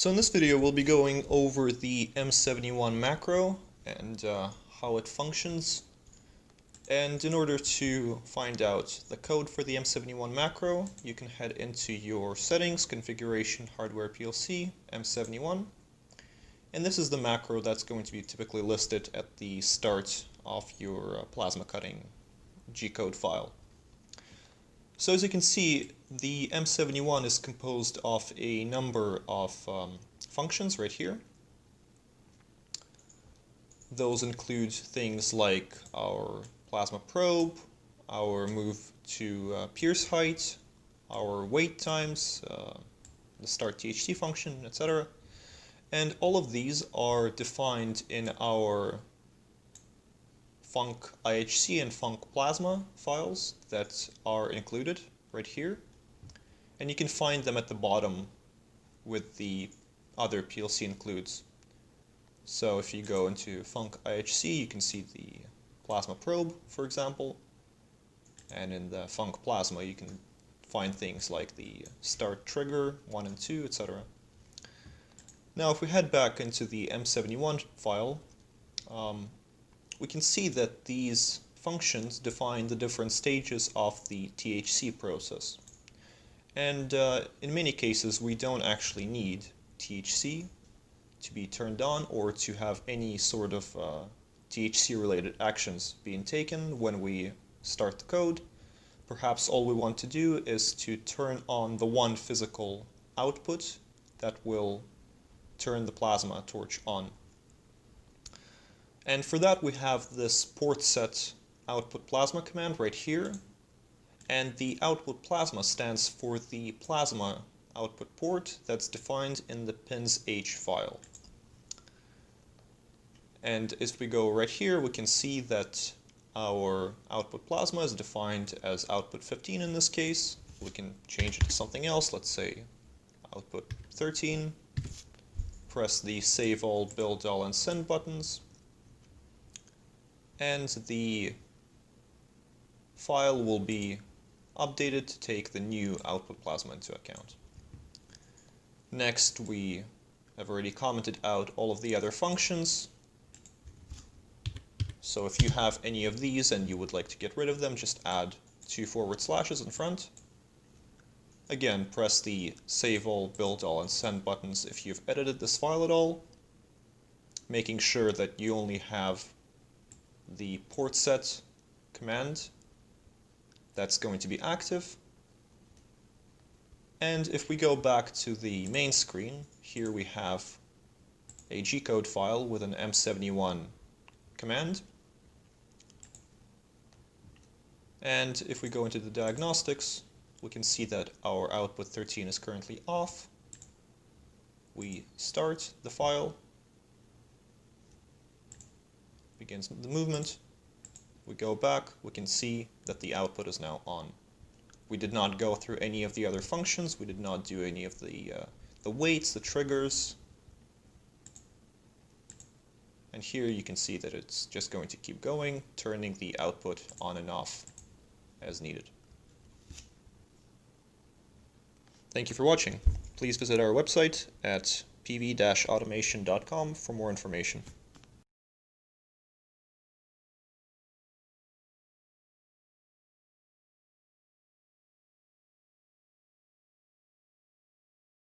So in this video we'll be going over the M71 macro and how it functions. And in order to find out the code for the M71 macro, you can head into your settings, configuration, hardware PLC, M71. And this is the macro that's going to be typically listed at the start of your plasma cutting G-code file. So as you can see, the M71 is composed of a number of functions right here. Those include things like our plasma probe, our move to pierce height, our wait times, the start THC function, etc. And all of these are defined in our func IHC and func plasma files that are included right here. And you can find them at the bottom with the other PLC includes. So if you go into func IHC, you can see the plasma probe, for example. And in the func plasma, you can find things like the start trigger 1 and 2, etc. Now if we head back into the M71 file, we can see that these functions define the different stages of the THC process. And in many cases we don't actually need THC to be turned on or to have any sort of THC related actions being taken when we start the code. Perhaps all we want to do is to turn on the one physical output that will turn the plasma torch on. And for that we have this port set output plasma command right here, and the output plasma stands for the plasma output port that's defined in the pins H file. And if we go right here, we can see that our output plasma is defined as output 15 in this case. We can change it to something else, let's say output 13. Press the save all, build all, and send buttons. And the file will be updated to take the new output plasma into account. Next, we have already commented out all of the other functions. So if you have any of these and you would like to get rid of them, just add 2 forward slashes in front. Again, press the save all, build all, and send buttons if you've edited this file at all, making sure that you only have the port set command that's going to be active. And if we go back to the main screen, here we have a G-code file with an M71 command. And if we go into the diagnostics, we can see that our output 13 is currently off. We start the file, begins the movement, we go back, we can see that the output is now on. We did not go through any of the other functions, we did not do any of the waits, the triggers. And here you can see that it's just going to keep going, turning the output on and off as needed. Thank you for watching. Please visit our website at pv-automation.com for more information.